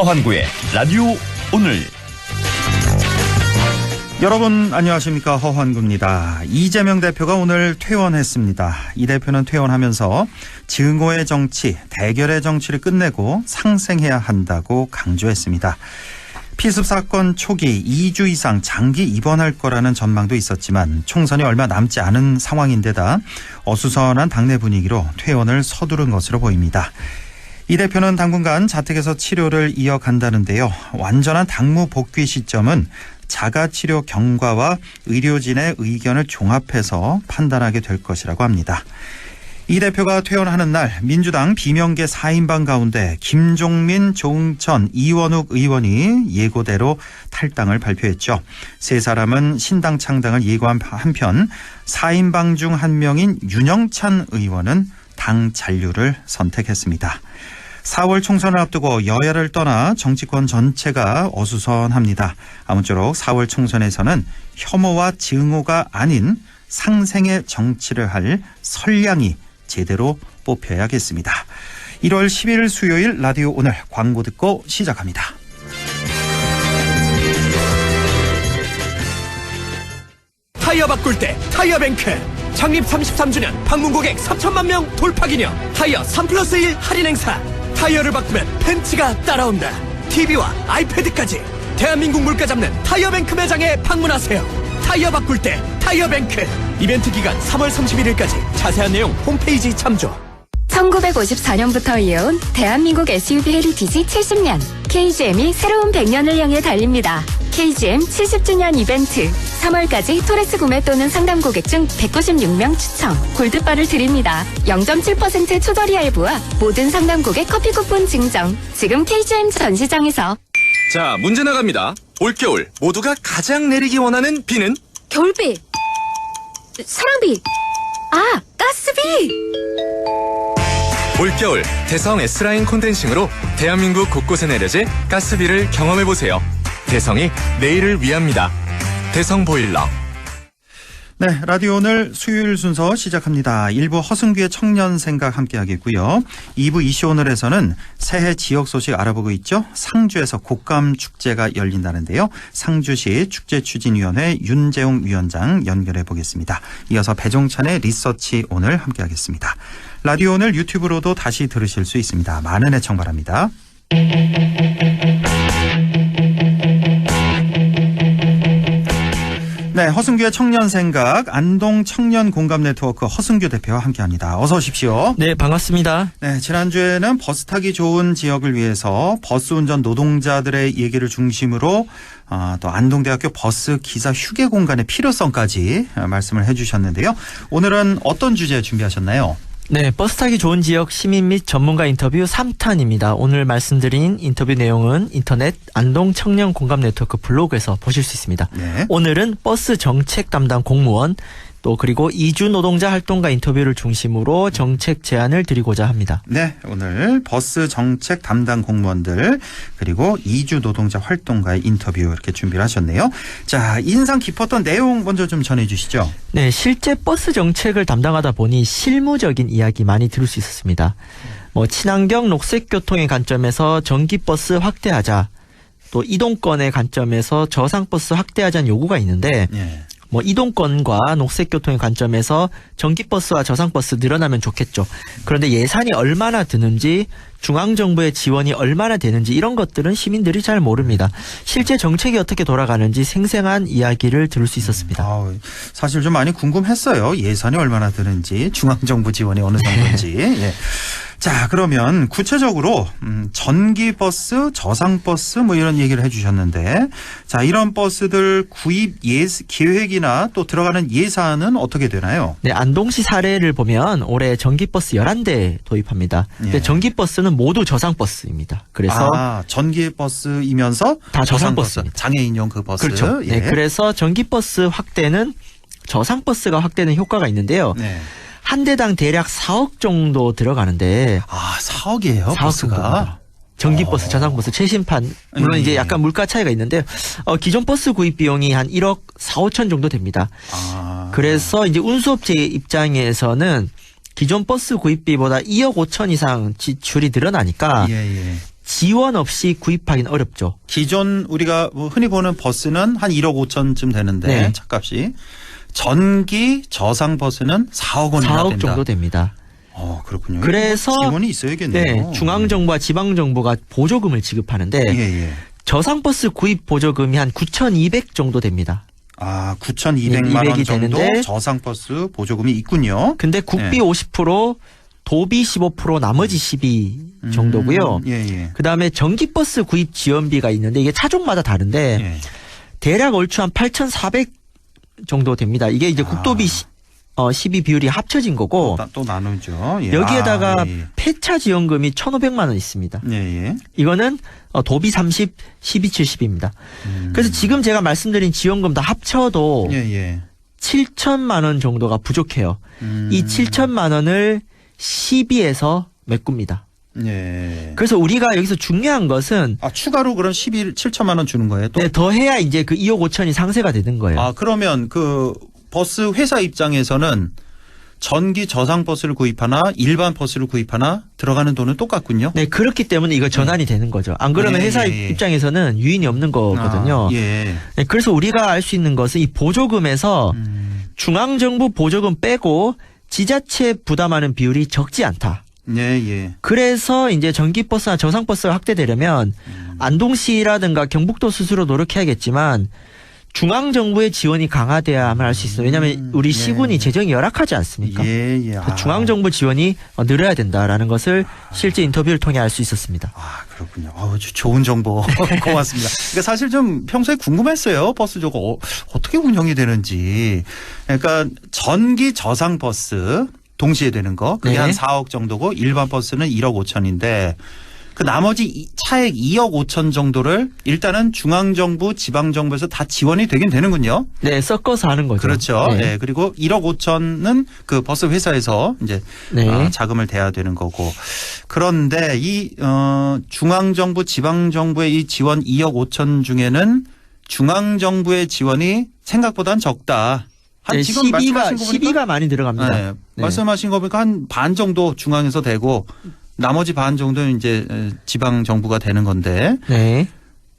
허환구의 라디오 오늘. 여러분 안녕하십니까, 허환구입니다. 이재명 대표가 오늘 퇴원했습니다. 이 대표는 퇴원하면서 증오의 정치, 대결의 정치를 끝내고 상생해야 한다고 강조했습니다. 피습 사건 초기 2주 이상 장기 입원할 거라는 전망도 있었지만 총선이 얼마 남지 않은 상황인데다 어수선한 당내 분위기로 퇴원을 서두른 것으로 보입니다. 이 대표는 당분간 자택에서 치료를 이어간다는데요. 완전한 당무 복귀 시점은 자가치료 경과와 의료진의 의견을 종합해서 판단하게 될 것이라고 합니다. 이 대표가 퇴원하는 날 민주당 비명계 4인방 가운데 김종민, 조응천, 이원욱 의원이 예고대로 탈당을 발표했죠. 세 사람은 신당 창당을 예고한 한편 4인방 중 한 명인 윤영찬 의원은 당 잔류를 선택했습니다. 4월 총선을 앞두고 여야를 떠나 정치권 전체가 어수선합니다. 아무쪼록 4월 총선에서는 혐오와 증오가 아닌 상생의 정치를 할 선량이 제대로 뽑혀야겠습니다. 1월 10일 수요일 라디오 오늘 광고 듣고 시작합니다. 타이어 바꿀 때 타이어뱅크 창립 33주년 방문 고객 3천만 명 돌파 기념 타이어 3+1 할인 행사. 타이어를 바꾸면 벤츠가 따라온다. TV와 아이패드까지 대한민국 물가 잡는 타이어뱅크 매장에 방문하세요. 타이어 바꿀 때 타이어뱅크. 이벤트 기간 3월 31일까지. 자세한 내용 홈페이지 참조. 1954년부터 이어온 대한민국 SUV 헤리티지 70년. KGM이 새로운 100년을 향해 달립니다. KGM 70주년 이벤트. 3월까지 토레스 구매 또는 상담 고객 중 196명 추첨 골드바를 드립니다. 0.7% 초벌이 할부와 모든 상담 고객 커피 쿠폰 증정. 지금 KGM 전시장에서. 자, 문제 나갑니다. 올겨울 모두가 가장 내리기 원하는 비는? 겨울비. 사랑비. 아, 가스비. 올겨울 대성 S라인 콘덴싱으로 대한민국 곳곳에 내려질 가스비를 경험해보세요. 대성이 내일을 위합니다. 대성 보일러. 네, 라디오 오늘 수요일 순서 시작합니다. 1부 허승규의 청년 생각 함께 하겠고요. 2부 이슈 오늘에서는 새해 지역 소식 알아보고 있죠. 상주에서 곶감 축제가 열린다는데요. 상주시 축제추진위원회 윤재웅 위원장 연결해 보겠습니다. 이어서 배종찬의 리서치 오늘 함께 하겠습니다. 라디오 오늘 유튜브로도 다시 들으실 수 있습니다. 많은 애청 바랍니다. 네, 허승규의 청년 생각, 안동 청년 공감 네트워크 허승규 대표와 함께합니다. 어서 오십시오. 네, 반갑습니다. 네, 지난주에는 버스 타기 좋은 지역을 위해서 버스 운전 노동자들의 얘기를 중심으로 또 안동대학교 버스 기사 휴게 공간의 필요성까지 말씀을 해주셨는데요. 오늘은 어떤 주제 준비하셨나요? 네, 버스 타기 좋은 지역 시민 및 전문가 인터뷰 3탄입니다. 오늘 말씀드린 인터뷰 내용은 인터넷 안동 청년 공감 네트워크 블로그에서 보실 수 있습니다. 네. 오늘은 버스 정책 담당 공무원 또 그리고 이주 노동자 활동가 인터뷰를 중심으로 정책 제안을 드리고자 합니다. 네, 오늘 버스 정책 담당 공무원들 그리고 이주 노동자 활동가의 인터뷰 이렇게 준비를 하셨네요. 자, 인상 깊었던 내용 먼저 좀 전해 주시죠. 네, 실제 버스 정책을 담당하다 보니 실무적인 이야기 많이 들을 수 있었습니다. 친환경 녹색 교통의 관점에서 전기버스 확대하자, 또 이동권의 관점에서 저상버스 확대하자는 요구가 있는데 네. 이동권과 녹색교통의 관점에서 전기버스와 저상버스 늘어나면 좋겠죠. 그런데 예산이 얼마나 드는지 중앙정부의 지원이 얼마나 되는지 이런 것들은 시민들이 잘 모릅니다. 실제 정책이 어떻게 돌아가는지 생생한 이야기를 들을 수 있었습니다. 사실 좀 많이 궁금했어요. 예산이 얼마나 드는지, 중앙정부 지원이 어느 정도인지. 예. 자, 그러면 구체적으로 전기버스, 저상버스 이런 얘기를 해주셨는데, 자, 이런 버스들 구입 계획이나 또 들어가는 예산은 어떻게 되나요? 네, 안동시 사례를 보면 올해 전기버스 11대 도입합니다. 근데 전기버스는 모두 저상버스입니다. 그래서 전기버스이면서 다 저상버스. 장애인용 그 버스. 그렇죠. 예. 네, 그래서 전기버스 확대는 저상버스가 확대는 효과가 있는데요. 네. 한 대당 대략 4억 정도 들어가는데 4억이에요 4억 버스가. 전기버스, 저상버스 최신판 물론 이제 약간 물가 차이가 있는데 기존 버스 구입 비용이 한 1억 4, 5천 정도 됩니다. 그래서 이제 운수업체 입장에서는 기존 버스 구입비보다 2억 5천 이상 지출이 늘어나니까 지원 없이 구입하기는 어렵죠. 기존 우리가 뭐 흔히 보는 버스는 한 1억 5천쯤 되는데 네. 차값이 전기 저상 버스는 4억 원이나 4억 된다. 정도 됩니다. 그렇군요. 그래서 지원이 있어야겠네요. 네, 중앙정부와 지방정부가 보조금을 지급하는데 예. 저상버스 구입 보조금이 한 9,200 정도 됩니다. 9,200만 원 200이 정도 되는데 저상버스 보조금이 있군요. 근데 국비 네. 50%, 도비 15%, 나머지 12 정도고요. 예. 그다음에 전기버스 구입 지원비가 있는데 이게 차종마다 다른데 예. 대략 얼추 한 8,400 정도 됩니다. 이게 이제 국도비 12 비율이 합쳐진 거고 또 나누죠. 예. 여기에다가 예. 폐차 지원금이 1,500만 원 있습니다. 예. 이거는 도비 30, 12, 70입니다. 그래서 지금 제가 말씀드린 지원금 다 합쳐도 예. 7천만 원 정도가 부족해요. 이 7천만 원을 시비에서 메꿉니다. 예. 그래서 우리가 여기서 중요한 것은 추가로 그럼 7천만 원 주는 거예요? 또? 네, 더 해야 이제 그 2억 5천이 상쇄가 되는 거예요. 그러면 그 버스 회사 입장에서는 전기 저상 버스를 구입하나 일반 버스를 구입하나 들어가는 돈은 똑같군요. 네, 그렇기 때문에 이거 전환이 되는 거죠. 안 그러면 예, 회사 예. 입장에서는 유인이 없는 거거든요. 예. 네, 그래서 우리가 알 수 있는 것은 이 보조금에서 중앙정부 보조금 빼고 지자체 부담하는 비율이 적지 않다. 예. 그래서 이제 전기버스나 저상버스가 확대되려면 안동시라든가 경북도 스스로 노력해야겠지만 중앙정부의 지원이 강화돼야만 할 수 있어요. 왜냐하면 우리 시군이 재정이 열악하지 않습니까? 예. 중앙정부 지원이 늘어야 된다라는 것을 실제 인터뷰를 통해 알 수 있었습니다. 그렇군요. 좋은 정보 고맙습니다. 그러니까 사실 좀 평소에 궁금했어요. 버스 저거 어떻게 운영이 되는지. 그러니까 전기 저상 버스 동시에 되는 거 그게 네. 한 4억 정도고 일반 버스는 1억 5천인데 그 나머지 차액 2억 5천 정도를 일단은 중앙정부 지방정부에서 다 지원이 되긴 되는군요. 네, 섞어서 하는 거죠. 그렇죠. 네. 네. 그리고 1억 5천은 그 버스 회사에서 이제 네. 자금을 대야 되는 거고. 그런데 이 중앙정부 지방정부의 이 지원 2억 5천 중에는 중앙정부의 지원이 생각보다는 적다. 네, 지금 말씀하신 거 보니까 시비가 많이 들어갑니다. 네. 말씀하신 거 보니까 한 반 정도 중앙에서 되고 나머지 반 정도는 이제 지방 정부가 되는 건데 네.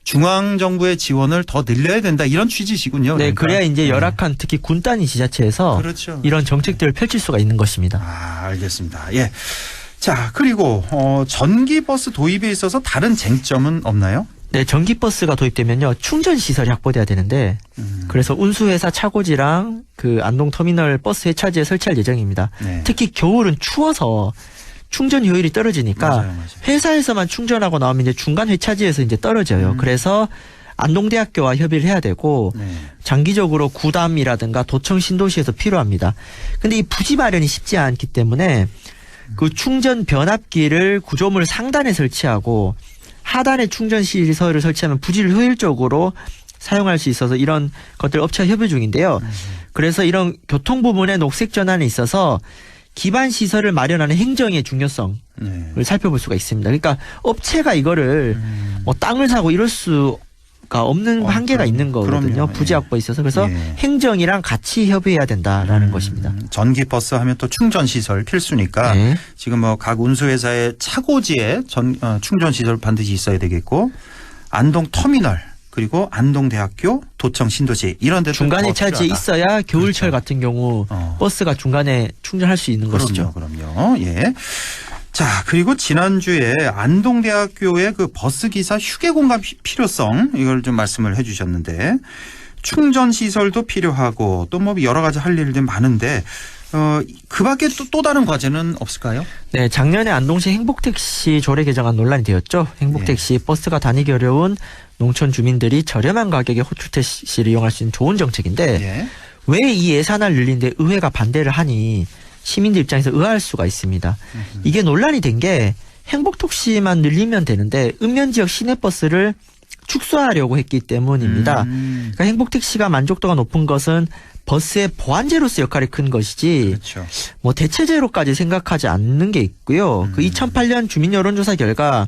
중앙 정부의 지원을 더 늘려야 된다 이런 취지시군요. 네, 그러니까. 그래야 이제 열악한 특히 군 단위 지자체에서 그렇죠. 이런 정책들을 펼칠 수가 있는 것입니다. 알겠습니다. 예. 자, 그리고 전기버스 도입에 있어서 다른 쟁점은 없나요? 네, 전기버스가 도입되면요 충전 시설이 확보돼야 되는데 그래서 운수회사 차고지랑 그 안동터미널 버스 회차지에 설치할 예정입니다. 네. 특히 겨울은 추워서 충전 효율이 떨어지니까 맞아요. 회사에서만 충전하고 나오면 이제 중간 회차지에서 이제 떨어져요. 그래서 안동대학교와 협의를 해야 되고 네. 장기적으로 구담이라든가 도청 신도시에서 필요합니다. 근데 이 부지 마련이 쉽지 않기 때문에 그 충전 변압기를 구조물 상단에 설치하고 하단에 충전 시설을 설치하면 부지를 효율적으로 사용할 수 있어서 이런 것들 업체와 협의 중인데요. 그래서 이런 교통 부문의 녹색 전환에 있어서 기반 시설을 마련하는 행정의 중요성을 네. 살펴볼 수가 있습니다. 그러니까 업체가 이거를 뭐 땅을 사고 이럴 수가 없는 한계가 있는 거거든요. 그럼요. 부지 확보에 있어서. 그래서 예. 행정이랑 같이 협의해야 된다라는 것입니다. 전기버스 하면 또 충전시설 필수니까 네. 지금 각 운수회사의 차고지에 충전시설 반드시 있어야 되겠고 안동터미널 그리고 안동대학교 도청 신도시 이런 데도 중간에 더 차지에 필요하다. 있어야 겨울철 그렇죠. 같은 경우 어. 버스가 중간에 충전할 수 있는 것이죠. 그럼요. 예. 자, 그리고 지난주에 안동대학교의 그 버스 기사 휴게 공간 필요성 이걸 좀 말씀을 해 주셨는데 충전 시설도 필요하고 또 뭐 여러 가지 할 일들 많은데 그 밖에 또 다른 과제는 없을까요? 네, 작년에 안동시 행복택시 조례 개정안 논란이 되었죠. 행복택시 버스가 다니기 어려운 농촌 주민들이 저렴한 가격에 호출택시를 이용할 수 있는 좋은 정책인데 예. 왜 이 예산을 늘리는데 의회가 반대를 하니 시민들 입장에서 의아할 수가 있습니다. 이게 논란이 된 게 행복택시만 늘리면 되는데 읍면지역 시내버스를 축소하려고 했기 때문입니다. 그러니까 행복택시가 만족도가 높은 것은 버스의 보안제로서 역할이 큰 것이지 그렇죠. 뭐 대체제로까지 생각하지 않는 게 있고요. 그 2008년 주민 여론조사 결과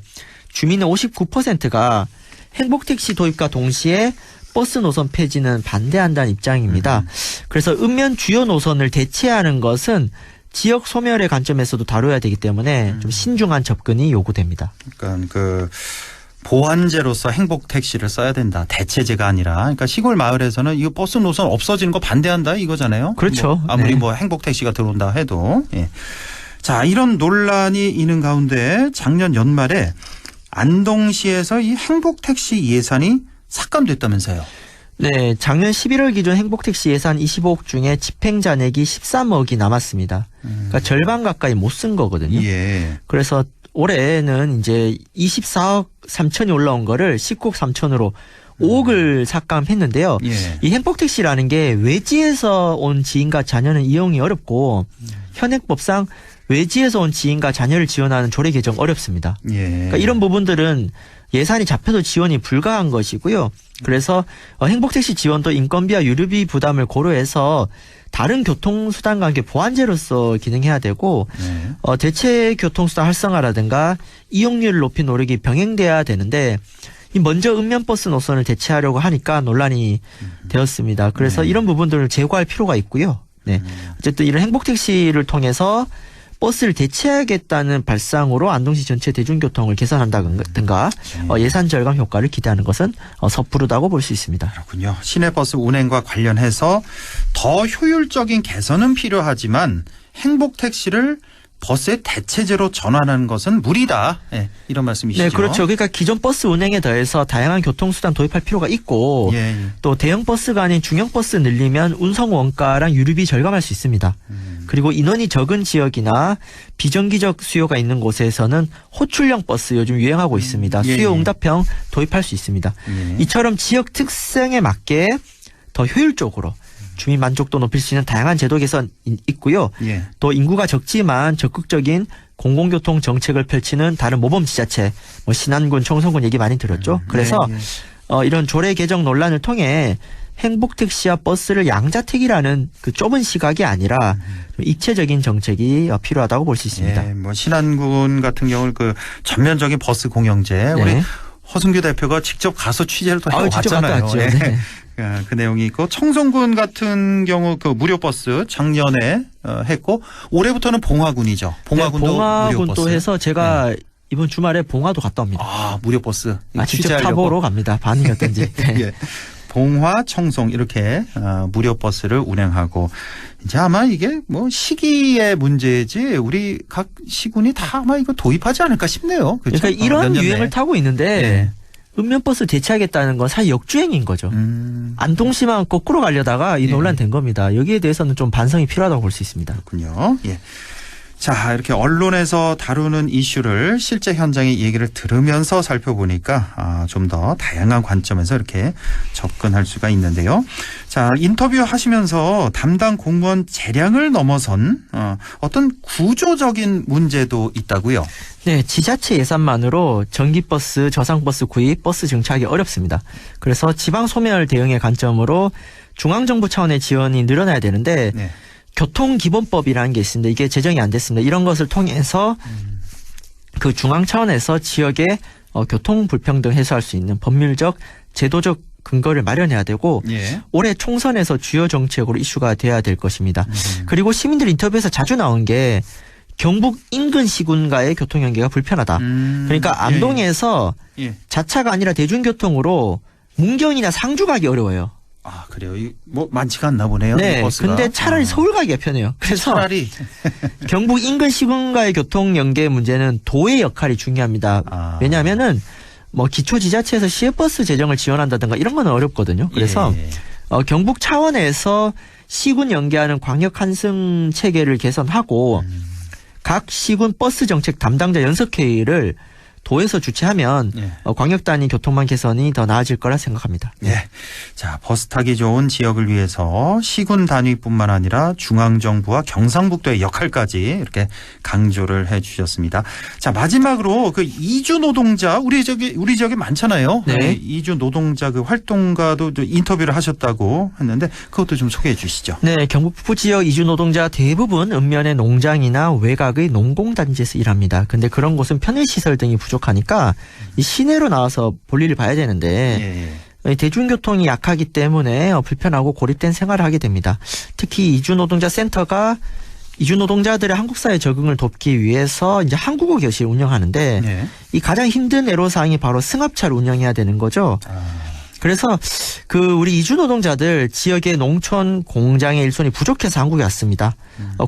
주민의 59%가 행복택시 도입과 동시에 버스 노선 폐지는 반대한다는 입장입니다. 그래서 읍면 주요 노선을 대체하는 것은 지역 소멸의 관점에서도 다뤄야 되기 때문에 좀 신중한 접근이 요구됩니다. 그러니까 그 보완제로서 행복 택시를 써야 된다. 대체제가 아니라. 그러니까 시골 마을에서는 이거 버스 노선 없어지는 거 반대한다 이거잖아요. 그렇죠. 뭐 아무리 네. 뭐 행복 택시가 들어온다 해도. 예. 자, 이런 논란이 있는 가운데 작년 연말에 안동시에서 이 행복 택시 예산이 삭감됐다면서요. 네, 작년 11월 기준 행복택시 예산 25억 중에 집행 잔액이 13억이 남았습니다. 그러니까 절반 가까이 못 쓴 거거든요. 예. 그래서 올해는 이제 24억 3천이 올라온 거를 19억 3천으로 5억을 삭감했는데요. 예. 이 행복택시라는 게 외지에서 온 지인과 자녀는 이용이 어렵고 현행법상 외지에서 온 지인과 자녀를 지원하는 조례 개정 어렵습니다. 예. 그러니까 이런 부분들은 예산이 잡혀도 지원이 불가한 것이고요. 그래서 행복택시 지원도 인건비와 유류비 부담을 고려해서 다른 교통수단과 함께 보완제로서 기능해야 되고 네. 대체 교통수단 활성화라든가 이용률을 높인 노력이 병행돼야 되는데 이 먼저 읍면버스 노선을 대체하려고 하니까 논란이 되었습니다. 그래서 이런 부분들을 제고할 필요가 있고요. 네. 어쨌든 이런 행복택시를 통해서 버스를 대체하겠다는 발상으로 안동시 전체 대중교통을 개선한다든가 예산 절감 효과를 기대하는 것은 섣부르다고 볼 수 있습니다. 그렇군요. 시내버스 운행과 관련해서 더 효율적인 개선은 필요하지만 행복택시를 버스의 대체제로 전환하는 것은 무리다. 네, 이런 말씀이시죠. 네, 그렇죠. 그러니까 기존 버스 운행에 더해서 다양한 교통수단 도입할 필요가 있고 예. 또 대형 버스가 아닌 중형 버스 늘리면 운송 원가랑 유류비 절감할 수 있습니다. 그리고 인원이 적은 지역이나 비정기적 수요가 있는 곳에서는 호출형 버스 요즘 유행하고 있습니다. 예, 수요 예. 응답형 도입할 수 있습니다. 예. 이처럼 지역 특성에 맞게 더 효율적으로 주민 만족도 높일 수 있는 다양한 제도 개선 있고요. 예. 또 인구가 적지만 적극적인 공공교통 정책을 펼치는 다른 모범 지자체, 뭐 신안군, 청송군 얘기 많이 들었죠. 그래서 예, 이런 조례 개정 논란을 통해 행복택시와 버스를 양자택이라는 그 좁은 시각이 아니라 좀 입체적인 정책이 필요하다고 볼 수 있습니다. 예, 뭐 신안군 같은 경우는 그 전면적인 버스 공영제 우리 네. 허승규 대표가 직접 가서 취재를 또 직접 갔다 해왔잖아요. 왔죠. 예. 네. 그 내용이 있고 청송군 같은 경우 그 무료 버스 작년에 했고 올해부터는 봉화군이죠. 봉화군도 무료 봉화군 버스. 또 해서 제가 이번 주말에 봉화도 갔다 옵니다. 아, 무료 버스. 직접 취재하려고. 타보러 갑니다. 반응이 어떤지. 네. 예. 봉화, 청송 이렇게 무료 버스를 운행하고 이제 아마 이게 뭐 시기의 문제지 우리 각 시군이 다 아마 이거 도입하지 않을까 싶네요. 그렇죠? 그러니까 이런 몇년 유행을 내에. 타고 있는데 네. 읍면버스 대체하겠다는 건 사실 역주행인 거죠. 안동시만 거꾸로 가려다가 이 예. 논란된 겁니다. 여기에 대해서는 좀 반성이 필요하다고 볼 수 있습니다. 그렇군요. 예. 자, 이렇게 언론에서 다루는 이슈를 실제 현장의 얘기를 들으면서 살펴보니까 좀 더 다양한 관점에서 이렇게 접근할 수가 있는데요. 자, 인터뷰 하시면서 담당 공무원 재량을 넘어선 어떤 구조적인 문제도 있다고요. 네, 지자체 예산만으로 전기버스, 저상버스 구입, 버스 정차하기 어렵습니다. 그래서 지방 소멸 대응의 관점으로 중앙정부 차원의 지원이 늘어나야 되는데 네. 교통기본법이라는 게 있습니다. 이게 제정이 안 됐습니다. 이런 것을 통해서 그 중앙 차원에서 지역의 교통 불평등 해소할 수 있는 법률적, 제도적 근거를 마련해야 되고 예. 올해 총선에서 주요 정책으로 이슈가 돼야 될 것입니다. 그리고 시민들 인터뷰에서 자주 나온 게 경북 인근 시군과의 교통 연계가 불편하다. 그러니까 안동에서 예. 자차가 아니라 대중교통으로 문경이나 상주 가기 어려워요. 아, 그래요. 뭐 많지가 않나 보네요. 네. 이 버스가. 근데 차라리 서울 가기가 편해요. 그래서 차라리 경북 인근 시군과의 교통 연계 문제는 도의 역할이 중요합니다. 아. 왜냐하면은 뭐 기초지자체에서 시외버스 재정을 지원한다든가 이런 건 어렵거든요. 그래서 예. 경북 차원에서 시군 연계하는 광역 환승 체계를 개선하고 각 시군 버스 정책 담당자 연석회의를 도에서 주최하면 예. 광역 단위 교통망 개선이 더 나아질 거라 생각합니다. 예. 자, 버스 타기 좋은 지역을 위해서 시군 단위뿐만 아니라 중앙정부와 경상북도의 역할까지 이렇게 강조를 해 주셨습니다. 자, 마지막으로 그 이주 노동자 우리 지역에 많잖아요. 네. 이주 노동자 그 활동가도 인터뷰를 하셨다고 했는데 그것도 좀 소개해 주시죠. 네, 경북 북부 지역 이주 노동자 대부분 읍면의 농장이나 외곽의 농공단지에서 일합니다. 근데 그런 곳은 편의시설 등이 부족하니까 이 시내로 나와서 볼일을 봐야 되는데 대중교통이 약하기 때문에 불편하고 고립된 생활을 하게 됩니다. 특히 이주 노동자 센터가 이주 노동자들의 한국 사회 적응을 돕기 위해서 이제 한국어 교실 운영하는데 네. 이 가장 힘든 애로사항이 바로 승합차를 운영해야 되는 거죠. 그래서 우리 이주 노동자들 지역의 농촌 공장의 일손이 부족해서 한국에 왔습니다.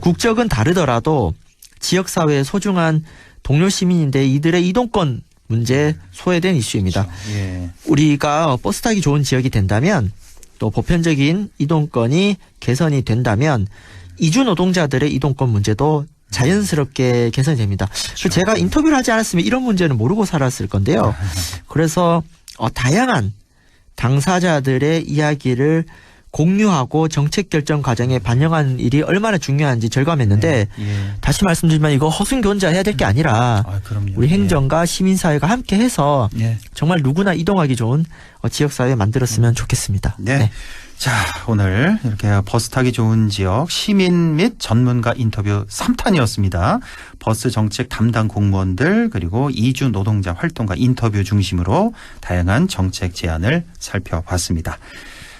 국적은 다르더라도 지역 사회의 소중한 동료 시민인데 이들의 이동권 문제 소외된 이슈입니다. 예. 우리가 버스 타기 좋은 지역이 된다면 또 보편적인 이동권이 개선이 된다면 이주 노동자들의 이동권 문제도 자연스럽게 개선이 됩니다. 그래서 제가 인터뷰를 하지 않았으면 이런 문제는 모르고 살았을 건데요. 그래서 다양한 당사자들의 이야기를 공유하고 정책 결정 과정에 반영하는 일이 얼마나 중요한지 절감했는데 다시 말씀드리면 이거 허순기 혼자 해야 될 게 아니라 그럼요. 우리 행정과 시민사회가 함께 해서 정말 누구나 이동하기 좋은 지역사회 만들었으면 좋겠습니다. 네. 자, 오늘 이렇게 버스 타기 좋은 지역 시민 및 전문가 인터뷰 3탄이었습니다. 버스 정책 담당 공무원들 그리고 이주 노동자 활동가 인터뷰 중심으로 다양한 정책 제안을 살펴봤습니다.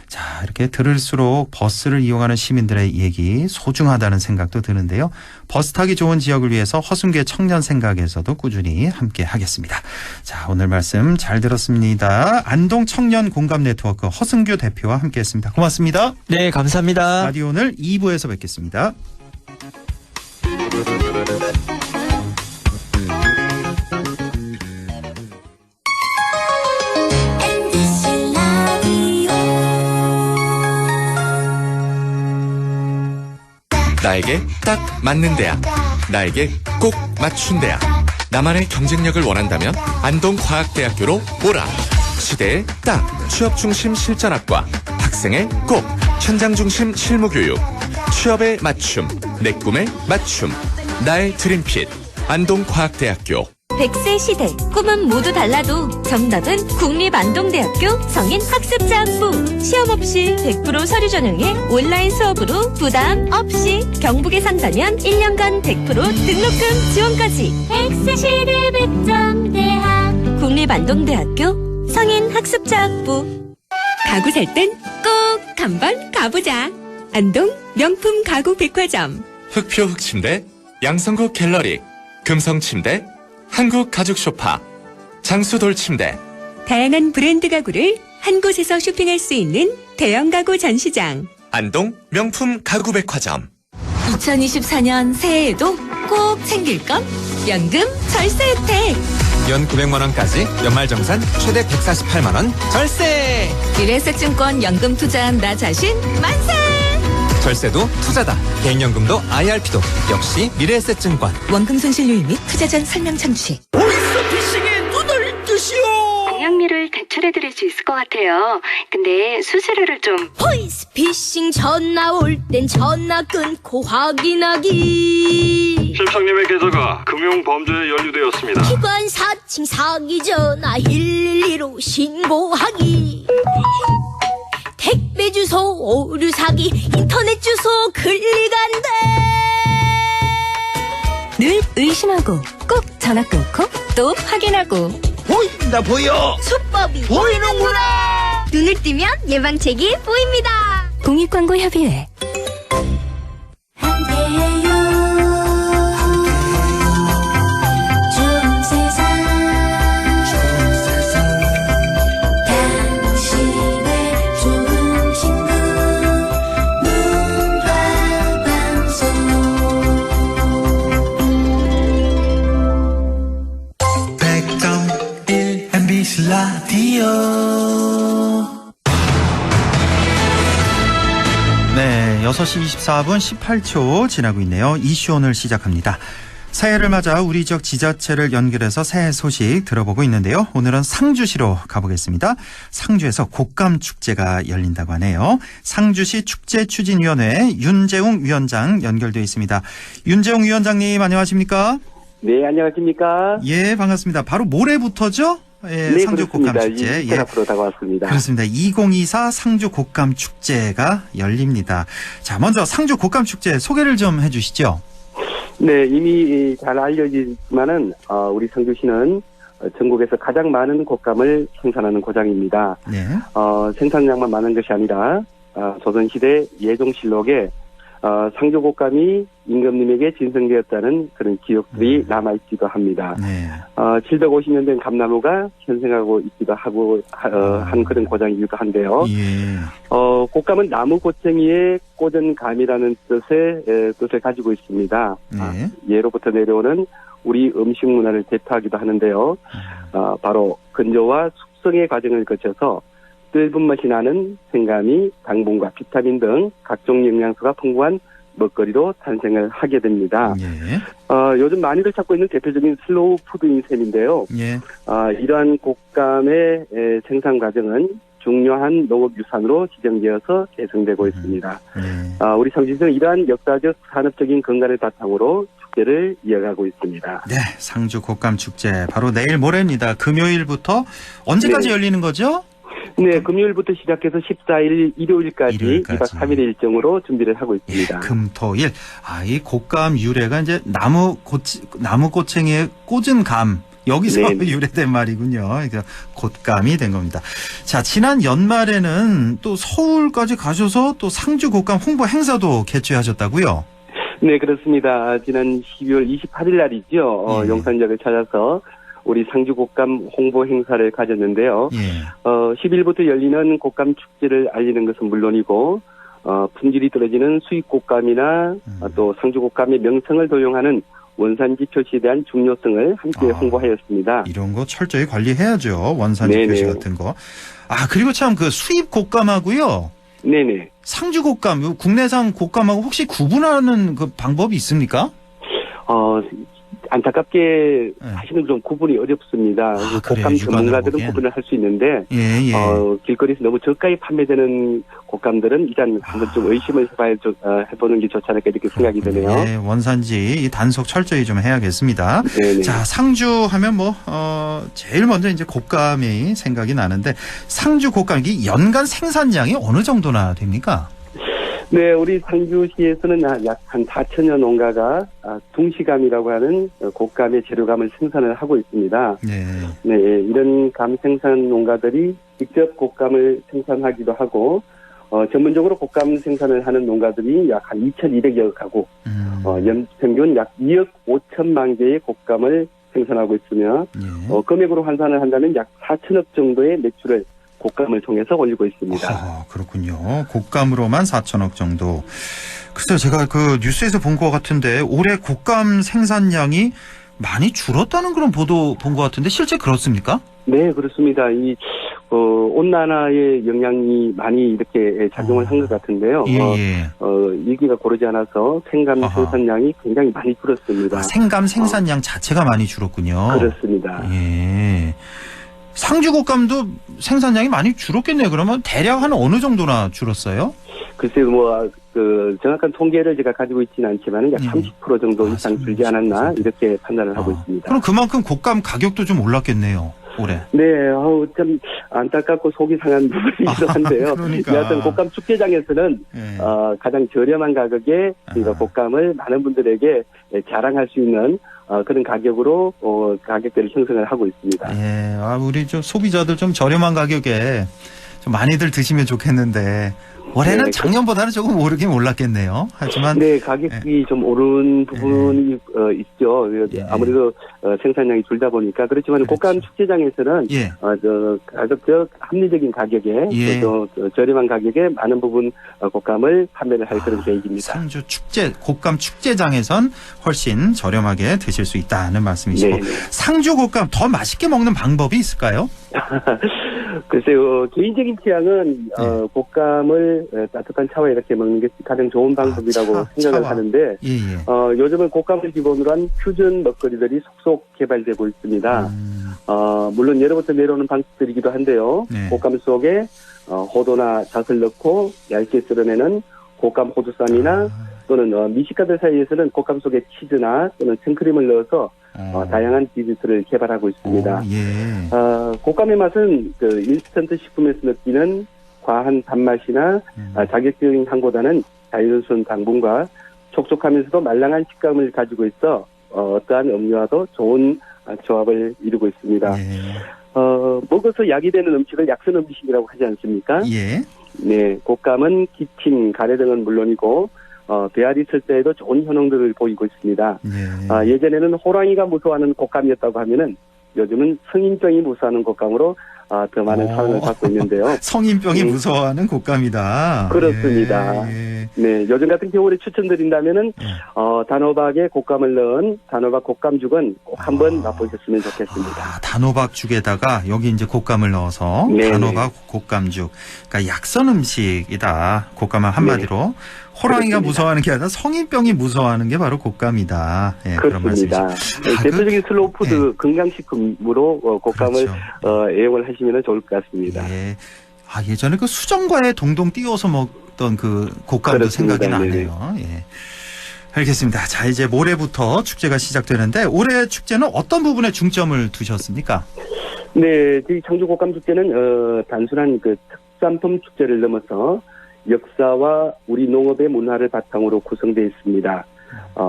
자, 이렇게 들을수록 버스를 이용하는 시민들의 얘기 소중하다는 생각도 드는데요. 버스 타기 좋은 지역을 위해서 허순계 청년 생각에서도 꾸준히 함께 하겠습니다. 자, 오늘 말씀 잘 들었습니다. 안동 청년 공감 네트워크 허순규 대표와 함께했습니다. 고맙습니다. 네, 감사합니다. 라디오 오늘 2부에서 뵙겠습니다. 나에게 딱 맞는 대학, 나에게 꼭 맞춘 대학. 나만의 경쟁력을 원한다면 안동과학대학교로 오라. 시대에 딱 취업중심 실전학과, 학생의 꼭 현장중심 실무교육, 취업에 맞춤, 내 꿈에 맞춤, 나의 드림핏 안동과학대학교. 100세 시대 꿈은 모두 달라도 정답은 국립안동대학교 성인학습자학부. 시험 없이 100% 서류 전형에 온라인 수업으로 부담 없이 경북에 산다면 1년간 100% 등록금 지원까지. 100세 시대 백정대학 국립안동대학교 성인학습자학부. 가구 살 땐 꼭 한번 가보자. 안동 명품 가구 백화점. 흑표 흑침대, 양성국 갤러리, 금성침대, 한국 가죽 소파, 장수돌 침대. 다양한 브랜드 가구를 한 곳에서 쇼핑할 수 있는 대형 가구 전시장. 안동 명품 가구 백화점. 2024년 새해에도 꼭 챙길 건 연금 절세 혜택. 연 900만 원까지 연말정산 최대 148만 원 절세. 미래에셋증권 연금 투자한 나 자신 만세. 절세도 투자다. 개인연금도 IRP도 역시 미래에셋증권. 원금 손실 유의 및 투자 전 설명 참치. 공약미를 대출해드릴 수 있을 것 같아요. 근데 수수료를 좀. 보이스피싱 전화 올 땐 전화 끊고 확인하기. 실장님의 계좌가 금융범죄에 연루되었습니다. 기관 사칭 사기 전화 112로 신고하기. 택배 주소 오류 사기 인터넷 주소 클릭한대. 늘 의심하고 꼭 전화 끊고 또 확인하고. 보인다 보여. 수법이 보이는구나. 눈을 뜨면 예방책이 보입니다. 공익광고협의회. 네, 6시 24분 18초 지나고 있네요. 이슈 오늘 시작합니다. 새해를 맞아 우리 지역 지자체를 연결해서 새해 소식 들어보고 있는데요. 오늘은 상주시로 가보겠습니다. 상주에서 곶감축제가 열린다고 하네요. 상주시 축제추진위원회 윤재웅 위원장 연결되어 있습니다. 윤재웅 위원장님 안녕하십니까? 네, 안녕하십니까? 예, 반갑습니다. 바로 모레부터죠? 예, 네, 상주 곶감축제. 예. 앞으로 다가왔습니다. 그렇습니다. 2024 상주 곶감축제가 열립니다. 자, 먼저 상주 곶감축제 소개를 좀 해주시죠. 네, 이미 잘 알려지지만은 우리 상주시는 전국에서 가장 많은 곶감을 생산하는 고장입니다. 네. 생산량만 많은 것이 아니라 조선시대 예종실록에 상주 곶감이 임금님에게 진성되었다는 그런 기억들이 남아있기도 합니다. 네. 750년 된 감나무가 현생하고 있기도 하고 한 그런 고장이기도 한데요. 예. 곶감은 나무 고챙이에 꽂은 감이라는 뜻을 가지고 있습니다. 네. 예로부터 내려오는 우리 음식 문화를 대표하기도 하는데요. 바로 건조와 숙성의 과정을 거쳐서 떫은 맛이 나는 생감이 당분과 비타민 등 각종 영양소가 풍부한 먹거리로 탄생을 하게 됩니다. 예. 요즘 많이들 찾고 있는 대표적인 슬로우 푸드인 셈인데요. 예. 이러한 곶감의 생산 과정은 중요한 농업유산으로 지정되어서 계승되고 있습니다. 우리 상주시는 이러한 역사적 산업적인 근간을 바탕으로 축제를 이어가고 있습니다. 네, 상주 곶감 축제 바로 내일 모레입니다. 금요일부터 언제까지 네. 열리는 거죠? 네, 금요일부터 시작해서 14일 일요일까지 2박 3일의 일정으로 준비를 하고 있습니다. 금토일. 이 곶감 유래가 이제 나무 고챙이에 꽂은 감. 여기서 네네. 유래된 말이군요. 그러니까 곶감이 된 겁니다. 자, 지난 연말에는 또 서울까지 가셔서 또 상주 곶감 홍보 행사도 개최하셨다고요? 네, 그렇습니다. 지난 12월 28일 날이죠. 용산역을 찾아서 우리 상주 곶감 홍보 행사를 가졌는데요. 10일부터 열리는 곶감 축제를 알리는 것은 물론이고 품질이 떨어지는 수입 곶감이나 또 상주 곶감의 명성을 도용하는 원산지 표시에 대한 중요성을 함께 홍보하였습니다. 이런 거 철저히 관리해야죠. 원산지 네네. 표시 같은 거. 그리고 참 그 수입 곶감하고요. 네네. 상주 곶감, 국내산 곶감하고 혹시 구분하는 그 방법이 있습니까? 안타깝게 사실은 좀 구분이 어렵습니다. 곶감 전문가들은 구분을 할 수 있는데 길거리에서 너무 저가에 판매되는 곶감들은 일단 한번 좀 의심을 해보는 게 좋지 않을까 이렇게 생각이 되네요. 네, 원산지 단속 철저히 좀 해야겠습니다. 네네. 자, 상주 하면 제일 먼저 이제 곶감이 생각이 나는데 상주 곶감 이 연간 생산량이 어느 정도나 됩니까? 네, 우리 상주시에서는 약 한 4천여 농가가 둥시감이라고 하는 곶감의 재료감을 생산을 하고 있습니다. 네, 이런 감 생산 농가들이 직접 곶감을 생산하기도 하고 전문적으로 곶감 생산을 하는 농가들이 약 한 2,200여 가구, 연평균 약 2억 5천만 개의 곶감을 생산하고 있으며 금액으로 환산을 한다면 약 4천억 정도의 매출을 곶감을 통해서 올리고 있습니다. 그렇군요. 곶감으로만 4천억 정도. 글쎄요, 제가 그 뉴스에서 본 것 같은데 올해 곶감 생산량이 많이 줄었다는 그런 보도 본 것 같은데 실제 그렇습니까? 네, 그렇습니다. 이 온난화의 영향이 많이 이렇게 작용을 한 것 같은데요. 일기가 고르지 않아서 생감 생산량이 굉장히 많이 줄었습니다. 생감 생산량 자체가 많이 줄었군요. 그렇습니다. 상주 곶감도 생산량이 많이 줄었겠네요. 그러면 대략 한 어느 정도나 줄었어요? 글쎄요, 정확한 통계를 제가 가지고 있지는 않지만 약 30% 정도 이상 줄지 않았나 이렇게 판단을 하고 있습니다. 그럼 그만큼 곶감 가격도 좀 올랐겠네요. 올해. 네, 참 안타깝고 속이 상한 부분이기도 한데요. 여하튼 곶감 축제장에서는 가장 저렴한 가격에 저희가 곶감을 많은 분들에게 자랑할 수 있는 그런 가격으로 가격대를 형성을 하고 있습니다. 예, 우리 좀 소비자들 좀 저렴한 가격에 좀 많이들 드시면 좋겠는데 올해는 작년보다는 조금 오르긴 올랐겠네요. 하지만 가격이 좀 오른 부분이 있죠. 아무래도 생산량이 줄다 보니까 그렇지만 곶감 축제장에서는 가급적 합리적인 가격에 또 저렴한 가격에 많은 부분 곶감을 판매를 할 그런 계획입니다. 상주 곶감 축제장에선 훨씬 저렴하게 드실 수 있다는 말씀이시고 상주 곶감 더 맛있게 먹는 방법이 있을까요? 글쎄요, 개인적인 취향은 곶감을 따뜻한 차와 이렇게 먹는 게 가장 좋은 방법이라고 생각을 하는데 요즘은 곶감을 기본으로 한 퓨전 먹거리들이 속속 개발되고 있습니다. 물론 예로부터 내려오는 방식들이기도 한데요. 곶감 속에 호도나 잣을 넣고 얇게 썰어내는 곶감 호두쌈이나 또는 미식가들 사이에서는 곶감 속에 치즈나 또는 생크림을 넣어서 다양한 디저트를 개발하고 있습니다. 곶감의 맛은 그 인스턴트 식품에서 느끼는 과한 단맛이나 자극적인 향보다는 자연스러운 당분과 촉촉하면서도 말랑한 식감을 가지고 있어 어떠한 음료와도 좋은 조합을 이루고 있습니다. 먹어서 약이 되는 음식을 약선 음식이라고 하지 않습니까? 네, 곶감은 기침, 가래 등은 물론이고 배알이 쓸 때에도 좋은 효능들을 보이고 있습니다. 예전에는 호랑이가 무서워하는 곶감이었다고 하면은 요즘은 성인병이 무서워하는 곶감으로 더 많은 사랑을 받고 있는데요. 성인병이 무서워하는 곶감이다. 그렇습니다. 네, 요즘 같은 겨울에 추천드린다면은 단호박에 곶감을 넣은 단호박 곶감죽은 꼭 한번 맛보셨으면 좋겠습니다. 단호박죽에다가 여기 이제 곶감을 넣어서 단호박 곶감죽. 그러니까 약선 음식이다. 곶감은 한마디로. 호랑이가 그렇습니다. 무서워하는 게 아니라 성인병이 무서워하는 게 바로 곶감이다. 예, 그렇습니다. 대표적인 슬로우 푸드 건강식품으로 곶감을 그렇죠. 애용을 하시면 좋을 것 같습니다. 예. 예전에 그 수정과에 동동 띄워서 먹던 그 곶감도 생각이 나네요. 예. 알겠습니다. 자, 이제 모레부터 축제가 시작되는데 올해 축제는 어떤 부분에 중점을 두셨습니까? 네, 저희 창주 곶감 축제는 단순한 그 특산품 축제를 넘어서 역사와 우리 농업의 문화를 바탕으로 구성되어 있습니다.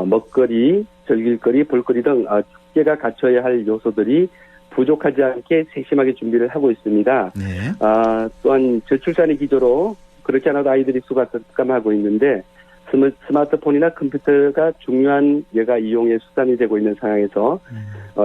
먹거리, 즐길거리, 볼거리 등 축제가 갖춰야 할 요소들이 부족하지 않게 세심하게 준비를 하고 있습니다. 네. 또한 저출산의 기조로 그렇지 않아도 아이들이 수가 습감하고 있는데 스마트폰이나 컴퓨터가 중요한 여가 이용의 수단이 되고 있는 상황에서